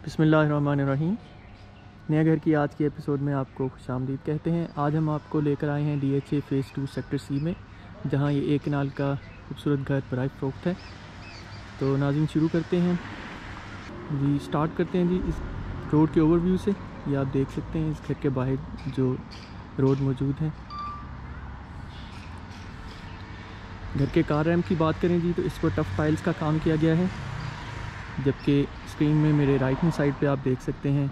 बिस्मिल्लाहिर्रहमानिर्रहीम। नया घर की आज के एपिसोड में आपको खुशामदीद कहते हैं। आज हम आपको लेकर आए हैं DHA फ़ेज़ 2 सेक्टर C में, जहां ये एक कनाल का खूबसूरत घर बराए फ़रोख्त है। तो नाज़रीन शुरू करते हैं जी, स्टार्ट करते हैं जी इस रोड के ओवरव्यू से। ये आप देख सकते हैं इस घर के बाहर जो रोड मौजूद है। घर के कार रैम्प की बात करें जी, तो इस पर टफ़ टाइल्स का काम किया गया है, जबकि स्क्रीन में मेरे राइट हैंड साइड पे आप देख सकते हैं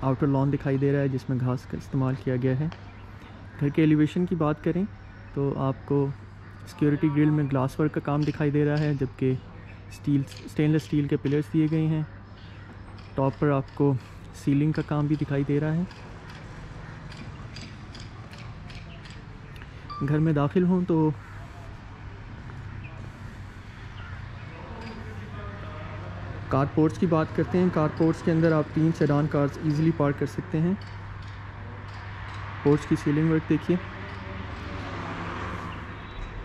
आउटर लॉन दिखाई दे रहा है जिसमें घास का इस्तेमाल किया गया है। घर के एलिवेशन की बात करें तो आपको सिक्योरिटी ग्रिल में ग्लास वर्क का काम दिखाई दे रहा है, जबकि स्टेनलेस स्टील के पिलर्स दिए गए हैं। टॉप पर आपको सीलिंग का काम भी दिखाई दे रहा है। घर में दाखिल हों तो कार पोर्ट्स की बात करते हैं। कार पोर्ट्स के अंदर आप 3 सेडान कार्स इजीली पार्क कर सकते हैं। पोर्ट्स की सीलिंग वर्क देखिए।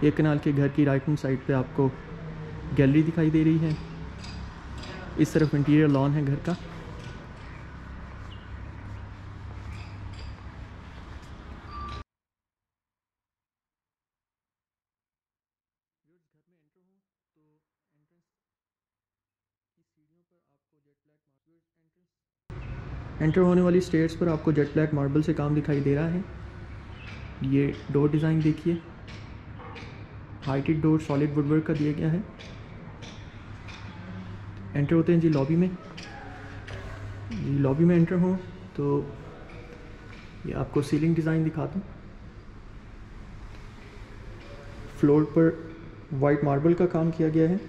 एक कनाल के घर की राइट हैंड साइड पे आपको गैलरी दिखाई दे रही है। इस तरफ इंटीरियर लॉन है घर का। एंटर होने वाली स्टेयर्स पर आपको जेट ब्लैक मार्बल से काम दिखाई दे रहा है। ये डोर डिज़ाइन देखिए, हाइटेड डोर सॉलिड वुडवर्क का दिया गया है। एंटर होते हैं जी लॉबी में। जी लॉबी में एंटर हो तो ये आपको सीलिंग डिज़ाइन दिखाता हूँ। फ्लोर पर वाइट मार्बल का काम किया गया है।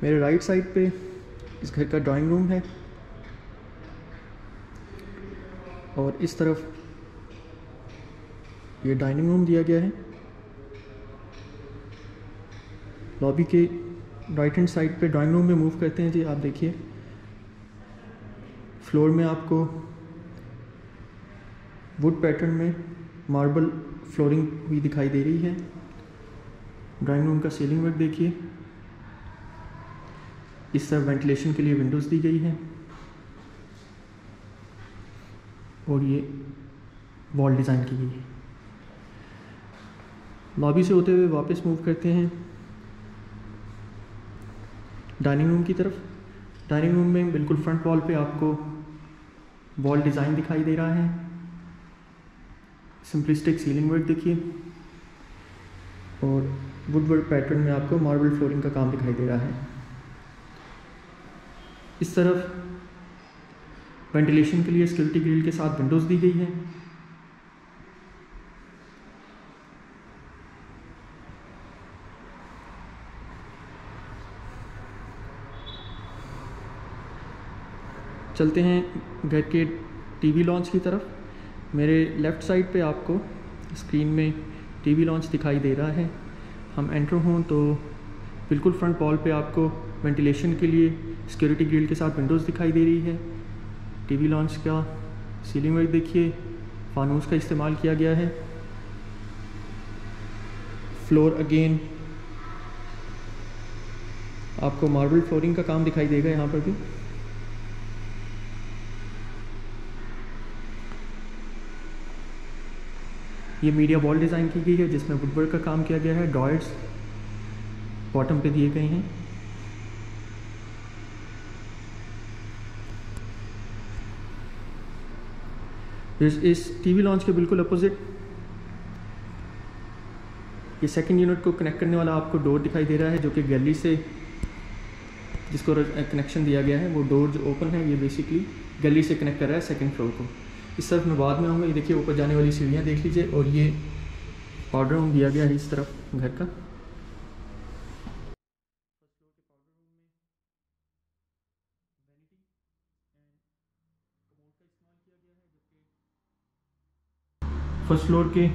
मेरे राइट साइड पे इस घर का ड्राइंग रूम है और इस तरफ ये डाइनिंग रूम दिया गया है। लॉबी के राइट हैंड साइड पे ड्राइंग रूम में मूव करते हैं जी, आप देखिए फ्लोर में आपको वुड पैटर्न में मार्बल फ्लोरिंग भी दिखाई दे रही है। ड्राइंग रूम का सीलिंग वर्क देखिए। इस तरफ वेंटिलेशन के लिए विंडोज़ दी गई है और ये वॉल डिज़ाइन की गई है। लॉबी से होते हुए वापस मूव करते हैं डाइनिंग रूम की तरफ। डाइनिंग रूम में बिल्कुल फ्रंट वॉल पे आपको वॉल डिज़ाइन दिखाई दे रहा है। सिंपलिस्टिक सीलिंग वर्क देखिए और वुडवर्क पैटर्न में आपको मार्बल फ्लोरिंग का काम दिखाई दे रहा है। इस तरफ वेंटिलेशन के लिए सिक्योरिटी ग्रिल के साथ विंडोज़ दी गई है। चलते हैं घर के टीवी लॉन्च की तरफ। मेरे लेफ़्ट साइड पे आपको स्क्रीन में टीवी लॉन्च दिखाई दे रहा है। हम एंटर हों तो बिल्कुल फ्रंट वॉल पे आपको वेंटिलेशन के लिए सिक्योरिटी ग्रिल के साथ विंडोज़ दिखाई दे रही है। टीवी लॉन्च का सीलिंग वर्क देखिए, फानूस का इस्तेमाल किया गया है। फ्लोर अगेन आपको मार्बल फ्लोरिंग का काम दिखाई देगा यहाँ पर भी। ये मीडिया वॉल डिज़ाइन की गई है जिसमें वुडवर्क का काम किया गया है। ड्रॉयर्स बॉटम पे दिए गए हैं। इस टीवी लॉन्च के बिल्कुल अपोजिट ये सेकंड यूनिट को कनेक्ट करने वाला आपको डोर दिखाई दे रहा है, जो कि गैलरी से जिसको कनेक्शन दिया गया है वो डोर जो ओपन है ये बेसिकली गैलरी से कनेक्ट कर रहा है सेकंड फ्लोर को। इस तरफ मैं बाद में आऊँगा। ये देखिए ऊपर जाने वाली सीढ़ियाँ देख लीजिए और ये पाउडर रूम दिया गया है इस तरफ घर का। फर्स्ट फ्लोर के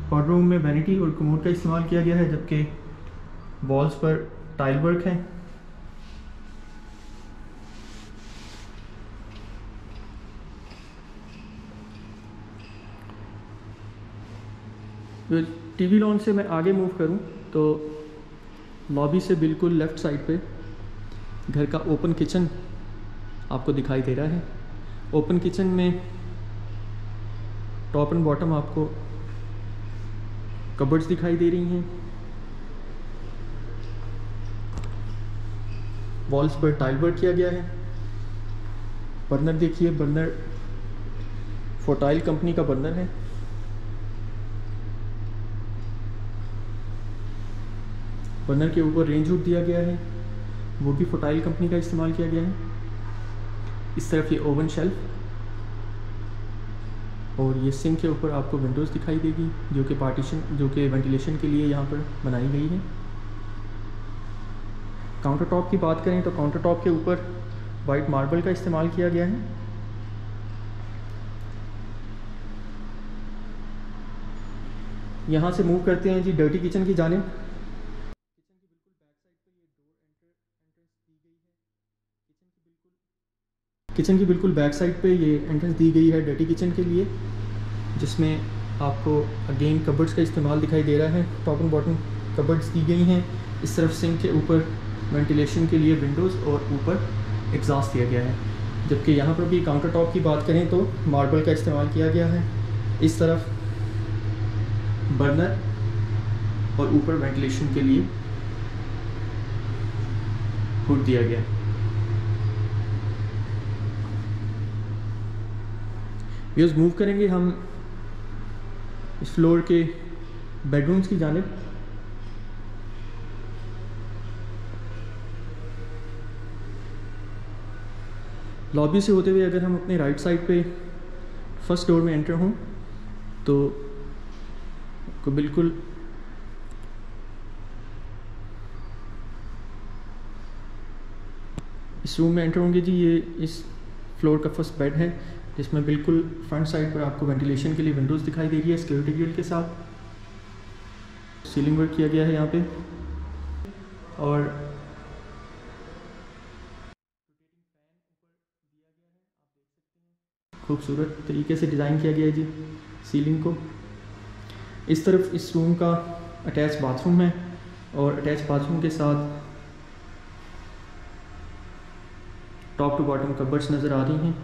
पाउडर रूम में वैनिटी और कमोड का इस्तेमाल किया गया है, जबकि वॉल्स पर टाइल वर्क है। टीवी लॉन्च से मैं आगे मूव करूं तो लॉबी से बिल्कुल लेफ़्ट साइड पे घर का ओपन किचन आपको दिखाई दे रहा है। ओपन किचन में टॉप एंड बॉटम आपको कबर्ड्स दिखाई दे रही हैं। वॉल्स पर टाइल वर्क किया गया है। बर्नर देखिए, बर्नर फोटाइल कंपनी का बर्नर है। बर्नर के ऊपर रेंज हुड दिया गया है, वो भी फोटाइल कंपनी का इस्तेमाल किया गया है। इस तरफ ये ओवन शेल्फ और ये सिंक के ऊपर आपको विंडोज़ दिखाई देगी जो कि वेंटिलेशन के लिए यहाँ पर बनाई गई है। काउंटर टॉप की बात करें तो काउंटर टॉप के ऊपर वाइट मार्बल का इस्तेमाल किया गया है। यहाँ से मूव करते हैं जी डर्टी किचन की जानिब। किचन की बिल्कुल बैक साइड पे ये एंट्रेंस दी गई है डर्टी किचन के लिए, जिसमें आपको अगेन कबर्ड्स का इस्तेमाल दिखाई दे रहा है। टॉप एंड बॉटम कबर्ड्स दी गई हैं। इस तरफ सिंक के ऊपर वेंटिलेशन के लिए विंडोज़ और ऊपर एग्जॉस्ट दिया गया है। जबकि यहाँ पर भी काउंटर टॉप की बात करें तो मार्बल का इस्तेमाल किया गया है। इस तरफ बर्नर और ऊपर वेंटिलेशन के लिए हुड दिया गया है। व्यूज़ मूव करेंगे हम इस फ्लोर के बेडरूम्स की जानिब। लॉबी से होते हुए अगर हम अपने राइट साइड पे फर्स्ट डोर में एंटर हों तो को बिल्कुल इस रूम में एंटर होंगे जी। ये इस फ्लोर का फर्स्ट बेड है, जिसमें बिल्कुल फ्रंट साइड पर आपको वेंटिलेशन के लिए विंडोज़ दिखाई दे रही है सिक्योरिटी ग्रिल के साथ। सीलिंग वर्क किया गया है यहाँ पे और खूबसूरत तरीके से डिज़ाइन किया गया है जी सीलिंग को। इस तरफ इस रूम का अटैच बाथरूम है और अटैच बाथरूम के साथ टॉप टू बॉटम कबर्ड्स नज़र आ रही हैं।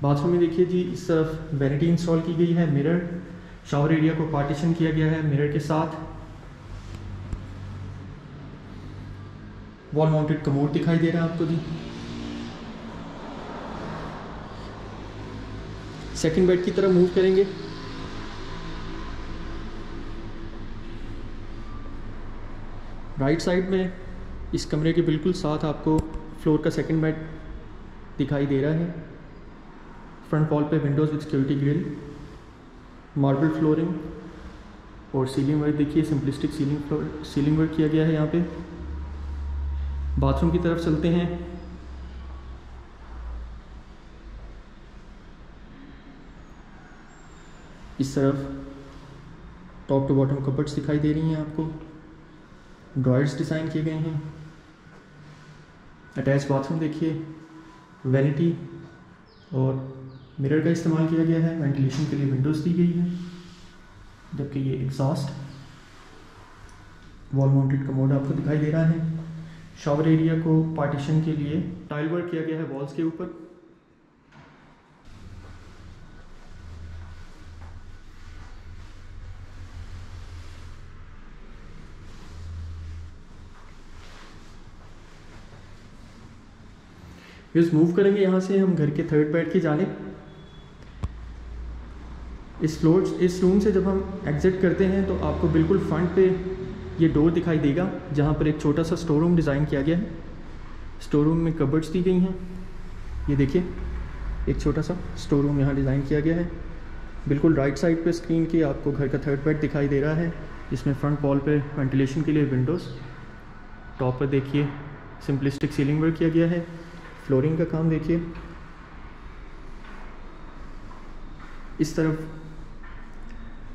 बाथरूम में देखिए जी इस तरफ वैनिटी इंस्टॉल की गई है। मिरर, शावर एरिया को पार्टीशन किया गया है मिरर के साथ। वॉल माउंटेड कमोड दिखाई दे रहा है आपको जी। सेकंड बेड की तरफ मूव करेंगे। राइट साइड में इस कमरे के बिल्कुल साथ आपको फ्लोर का सेकंड बेड दिखाई दे रहा है। फ्रंट वॉल पे Windows with security grill, marble flooring और सीलिंग वर्क देखिए, सिंपलिस्टिक सीलिंग वर्क किया गया है यहाँ पे। बाथरूम की तरफ चलते हैं। इस तरफ टॉप टू बॉटम कबर्ड्स दिखाई दे रही हैं आपको। ड्रॉयर्स डिज़ाइन किए गए हैं। अटैच बाथरूम देखिए, वैनिटी और मिरर का इस्तेमाल किया गया है। वेंटिलेशन के लिए विंडोज़ दी गई है, जबकि ये एग्जॉस्ट वॉल माउंटेड कमोड आपको दिखाई दे रहा है। शावर एरिया को पार्टीशन के लिए टाइल वर्क किया गया है वॉल्स के ऊपर। फिर मूव करेंगे यहाँ से हम घर के थर्ड बेड की जानिब। इस रूम से जब हम एग्ज़िट करते हैं तो आपको बिल्कुल फ्रंट पे ये डोर दिखाई देगा, जहाँ पर एक छोटा सा स्टोर रूम डिज़ाइन किया गया है। स्टोर रूम में कबर्ड्स दी गई हैं। ये देखिए एक छोटा सा स्टोर रूम यहाँ डिज़ाइन किया गया है। बिल्कुल राइट साइड पे स्क्रीन की आपको घर का थर्ड बेड दिखाई दे रहा है, जिसमें फ्रंट वॉल पे वेंटिलेशन के लिए विंडोज़। टॉप पर देखिए सिंपलिस्टिक सीलिंग वर्क किया गया है। फ्लोरिंग का काम देखिए। इस तरफ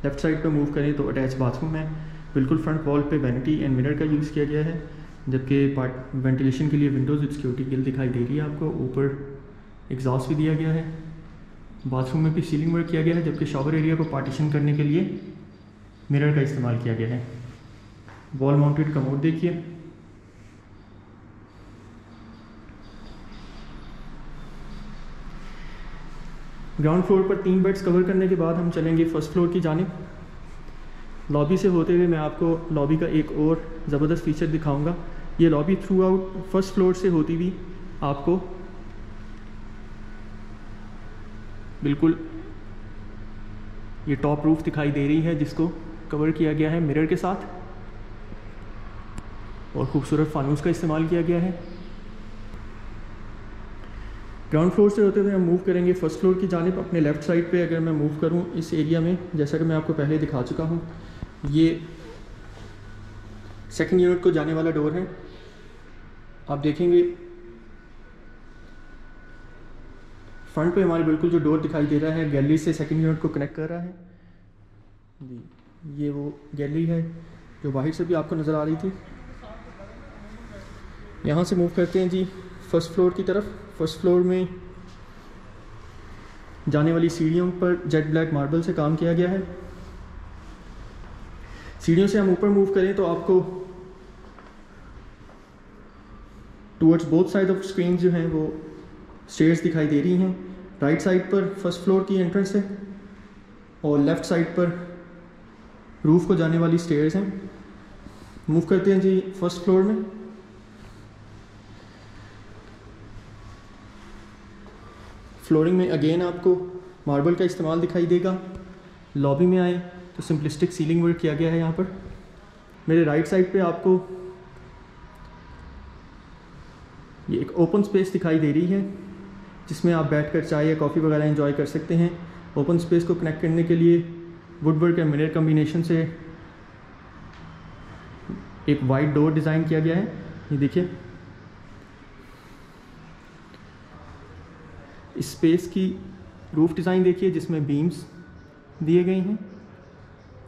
लेफ़्ट साइड पे मूव करें तो अटैच बाथरूम है। बिल्कुल फ्रंट वॉल पे वैनिटी एंड मिरर का यूज़ किया गया है, जबकि वेंटिलेशन के लिए विंडोज़ विद सिक्योरिटी ग्रिल दिखाई दे रही है आपको। ऊपर एग्जॉस्ट भी दिया गया है। बाथरूम में भी सीलिंग वर्क किया गया है, जबकि शावर एरिया को पार्टीशन करने के लिए मिरर का इस्तेमाल किया गया है। वॉल माउंटेड कमोड देखिए। ग्राउंड फ्लोर पर 3 बेड्स कवर करने के बाद हम चलेंगे फर्स्ट फ्लोर की जानिब। लॉबी से होते हुए मैं आपको लॉबी का एक और ज़बरदस्त फीचर दिखाऊंगा। ये lobby through out first floor से होती हुई आपको बिल्कुल ये टॉप रूफ दिखाई दे रही है, जिसको कवर किया गया है मिरर के साथ और खूबसूरत फानूस का इस्तेमाल किया गया है। ग्राउंड फ्लोर से होते हुए हम मूव करेंगे फर्स्ट फ्लोर की जानिब। अपने लेफ़्ट साइड पे अगर मैं मूव करूं इस एरिया में, जैसा कि मैं आपको पहले दिखा चुका हूं, ये सेकंड यूनिट को जाने वाला डोर है। आप देखेंगे फ्रंट पे हमारे बिल्कुल जो डोर दिखाई दे रहा है गैलरी से सेकंड यूनिट को कनेक्ट कर रहा है जी। ये वो गैलरी है जो बाहर से भी आपको नज़र आ रही थी। यहाँ से मूव करते हैं जी फर्स्ट फ्लोर की तरफ। फर्स्ट फ्लोर में जाने वाली सीढ़ियों पर जेट ब्लैक मार्बल से काम किया गया है। सीढ़ियों से हम ऊपर मूव करें तो आपको towards both side of screen जो हैं वो स्टेयर्स दिखाई दे रही हैं। राइट साइड पर फर्स्ट फ्लोर की एंट्रेंस है और लेफ़्ट साइड पर रूफ़ को जाने वाली स्टेयर्स हैं। मूव करते हैं जी फर्स्ट फ्लोर में। फ्लोरिंग में अगेन आपको मार्बल का इस्तेमाल दिखाई देगा। लॉबी में आए तो सिंपलिस्टिक सीलिंग वर्क किया गया है। यहाँ पर मेरे राइट साइड पे आपको ये एक ओपन स्पेस दिखाई दे रही है, जिसमें आप बैठकर चाय या कॉफ़ी वगैरह एंजॉय कर सकते हैं। ओपन स्पेस को कनेक्ट करने के लिए वुडवर्क या मिरर कम्बिनेशन से एक वाइड डोर डिज़ाइन किया गया है। ये देखिए, इस स्पेस की रूफ डिज़ाइन देखिए, जिसमें बीम्स दिए गए हैं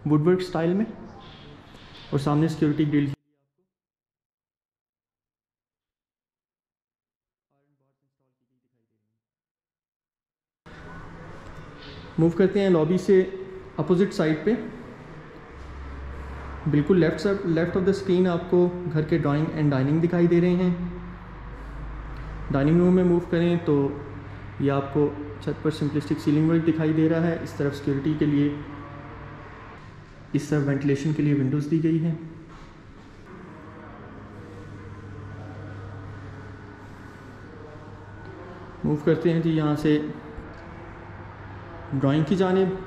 वुडवर्क स्टाइल में और सामने सिक्योरिटी ग्रिल। मूव करते हैं लॉबी से अपोजिट साइड पे। बिल्कुल लेफ़्ट ऑफ द स्क्रीन आपको घर के ड्राइंग एंड डाइनिंग दिखाई दे रहे हैं। डाइनिंग रूम में मूव करें तो ये आपको छत पर सिंपलिस्टिक सीलिंग वर्क दिखाई दे रहा है। इस तरफ सिक्योरिटी के लिए, इस तरफ वेंटिलेशन के लिए विंडोज़ दी गई है। मूव करते हैं जी यहाँ से ड्राइंग की जानिब।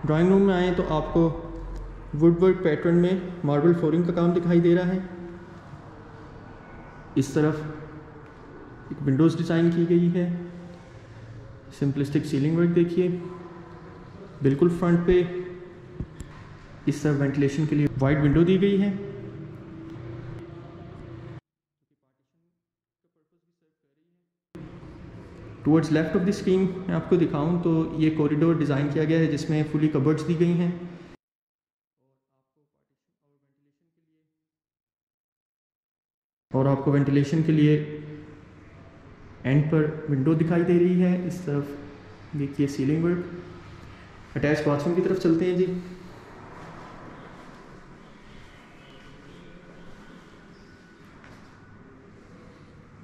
ड्राइंग रूम में आए तो आपको वुडवर्क पैटर्न में मार्बल फ्लोरिंग का काम दिखाई दे रहा है। इस तरफ एक विंडोज़ डिज़ाइन की गई है। सिंपलिस्टिक सीलिंग वर्क देखिए। बिल्कुल फ्रंट पे इस तरफ वेंटिलेशन के लिए वाइड विंडो दी गई है। Towards left of the screen मैं आपको दिखाऊं तो ये कॉरिडोर डिज़ाइन किया गया है, जिसमें फुली कबर्ड्स दी गई हैं और आपको वेंटिलेशन के लिए एंड पर विंडो दिखाई दे रही है। इस तरफ देखिए सीलिंग वर्क। अटैच बाथरूम की तरफ चलते हैं जी।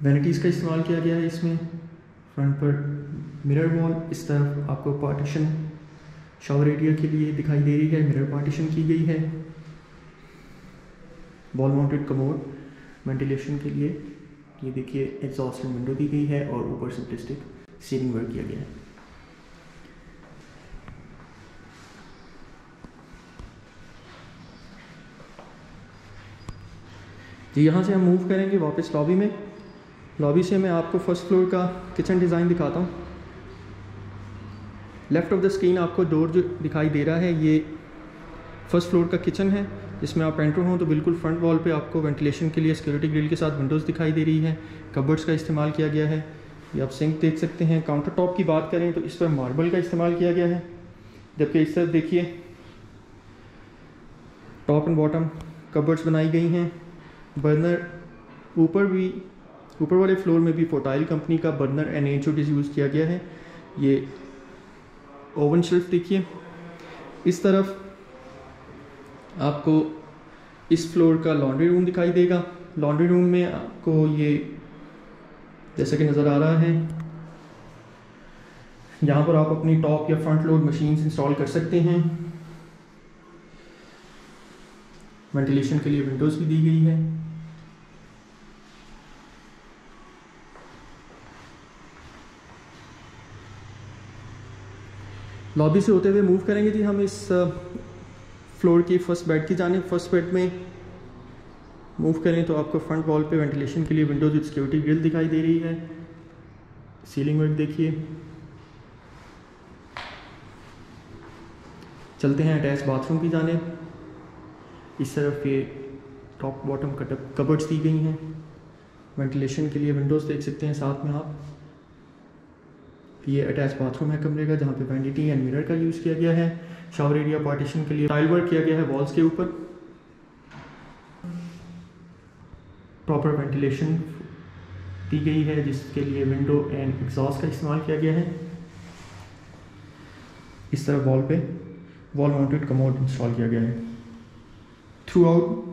वैनिटीज़ का इस्तेमाल किया गया है इसमें। फ्रंट पर मिरर वॉल, इस तरफ आपको पार्टीशन शावर एरिया के लिए दिखाई दे रही है, मिरर पार्टीशन की गई है। वॉल माउंटेड कमोड वेंटिलेशन के लिए ये देखिए एग्जॉस्ट विंडो दी गई है और ऊपर सिंपलिस्टिक सीलिंग वर्क किया गया है। जी यहाँ से हम मूव करेंगे वापस लॉबी में। लॉबी से मैं आपको फर्स्ट फ्लोर का किचन डिज़ाइन दिखाता हूँ। लेफ़्ट ऑफ द स्क्रीन आपको डोर जो दिखाई दे रहा है ये फर्स्ट फ्लोर का किचन है, जिसमें आप एंटर हों तो बिल्कुल फ्रंट वॉल पे आपको वेंटिलेशन के लिए सिक्योरिटी ग्रिल के साथ विंडोज़ दिखाई दे रही है। कबर्ड्स का इस्तेमाल किया गया है। ये आप सिंक देख सकते हैं। काउंटर टॉप की बात करें तो इस पर मार्बल का इस्तेमाल किया गया है, जबकि इस तरफ देखिए टॉप एंड बॉटम कबर्ड्स बनाई गई हैं। बर्नर ऊपर वाले फ्लोर में भी फोटाइल कंपनी का बर्नर एंड एंचोवीज यूज़ किया गया है। ये ओवन शेल्फ देखिए। इस तरफ आपको इस फ्लोर का लॉन्ड्री रूम दिखाई देगा। लॉन्ड्री रूम में आपको ये जैसा कि नज़र आ रहा है यहाँ पर आप अपनी टॉप या फ्रंट लोड मशीन्स इंस्टॉल कर सकते हैं। वेंटिलेशन के लिए विंडोज़ भी दी गई है। लॉबी से होते हुए मूव करेंगे जी हम इस फ्लोर की फर्स्ट बेड की जानिब। फर्स्ट बेड में मूव करें तो आपको फ्रंट वॉल पे वेंटिलेशन के लिए विंडोज़ विद सिक्योरिटी ग्रिल दिखाई दे रही है। सीलिंग वर्क देखिए। चलते हैं अटैच बाथरूम की जानिब। इस तरफ ये टॉप बॉटम कबर्ड्स दी गई हैं। वेंटिलेशन के लिए विंडोज़ देख सकते हैं साथ में आप। ये अटैच बाथरूम है कमरे का, जहाँ पे वैनिटी एंड मिरर का यूज़ किया गया है। शावर एरिया पार्टीशन के लिए टाइल वर्क किया गया है वॉल्स के ऊपर। प्रॉपर वेंटिलेशन दी गई है जिसके लिए विंडो एंड एग्जॉस्ट का इस्तेमाल किया गया है। इस तरह वॉल पे वॉल माउंटेड कमोड इंस्टॉल किया गया है। थ्रू आउट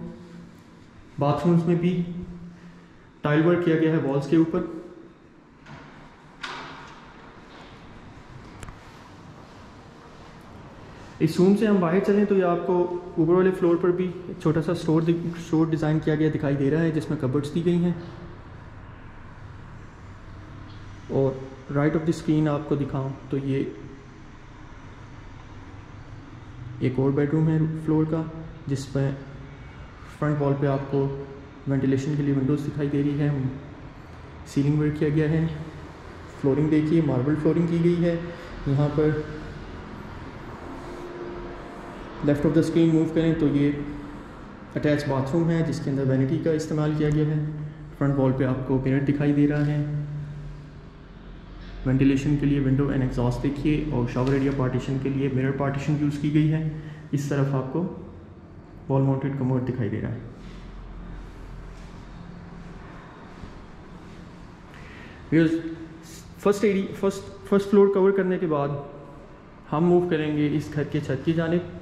बाथरूम्स में भी टाइल वर्क किया गया है वॉल्स के ऊपर। इस रूम से हम बाहर चलें तो ये आपको ऊपर वाले फ्लोर पर भी एक छोटा सा स्टोर डिज़ाइन किया गया दिखाई दे रहा है, जिसमें कबर्ड्स दी गई हैं। और राइट ऑफ द स्क्रीन आपको दिखाऊं तो ये एक और बेडरूम है फ्लोर का, जिसमें फ्रंट वॉल पे आपको वेंटिलेशन के लिए विंडोज़ दिखाई दे रही है। सीलिंग वर्क किया गया है। फ्लोरिंग देखिए, मार्बल फ्लोरिंग की गई है। यहाँ पर left of the screen move करें तो ये अटैच बाथरूम है जिसके अंदर वैनिटी का इस्तेमाल किया गया है। फ्रंट वॉल पे आपको मिरर दिखाई दे रहा है। वेंटिलेशन के लिए विंडो एंड एग्जॉस्ट देखिए, और शावर एरिया पार्टीशन के लिए मिरर पार्टीशन यूज़ की गई है। इस तरफ आपको वॉल माउंटेड कमोड दिखाई दे रहा है। फर्स्ट फ्लोर कवर करने के बाद हम मूव करेंगे इस घर के छत की जानिब।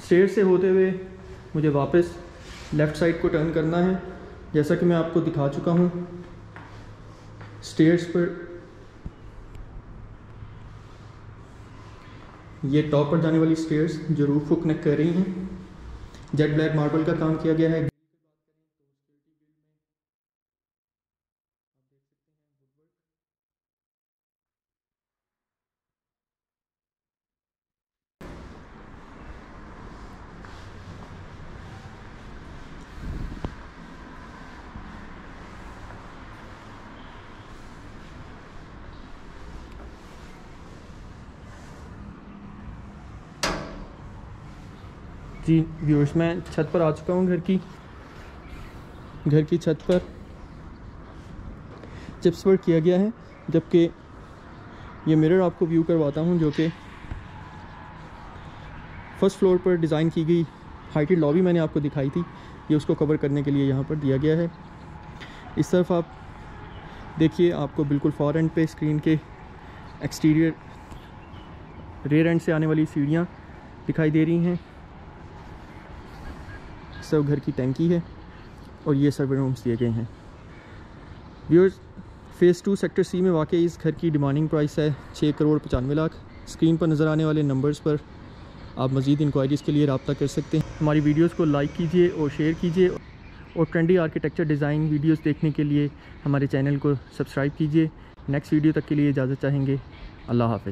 स्टेयर से होते हुए मुझे वापस लेफ़्ट साइड को टर्न करना है, जैसा कि मैं आपको दिखा चुका हूँ। स्टेयर्स पर ये टॉप पर जाने वाली स्टेयर्स जो रूफ को कनेक्ट कर रही हैं, जेट ब्लैक मार्बल का काम किया गया है। जी व्यूअर्स, मैं छत पर आ चुका हूँ। घर की छत पर चिप्स वर्क किया गया है, जबकि ये मिरर आपको व्यू करवाता हूँ जो कि फर्स्ट फ्लोर पर डिज़ाइन की गई हाइटेड लॉबी मैंने आपको दिखाई थी, ये उसको कवर करने के लिए यहाँ पर दिया गया है। इस तरफ आप देखिए, आपको बिल्कुल फॉर एंड पे स्क्रीन के एक्सटीरियर रेयर एंड से आने वाली सीढ़ियाँ दिखाई दे रही हैं। सब घर की टैंकी है और ये सर्वे रूम्स दिए गए हैं। व्यूअर्स, फ़ेज़ 2 सेक्टर सी में वाक़ई इस घर की डिमांडिंग प्राइस है 6,95,00,000। स्क्रीन पर नज़र आने वाले नंबर्स पर आप मज़ीद इंक्वायरीज़ के लिए रब्ता कर सकते हैं। हमारी वीडियोज़ को लाइक कीजिए और शेयर कीजिए, और ट्रेंडी आर्किटेक्चर डिज़ाइन वीडियोज़ देखने के लिए हमारे चैनल को सब्सक्राइब कीजिए। नेक्स्ट वीडियो तक के लिए इजाज़त चाहेंगे। अल्लाह हाफ़िज़।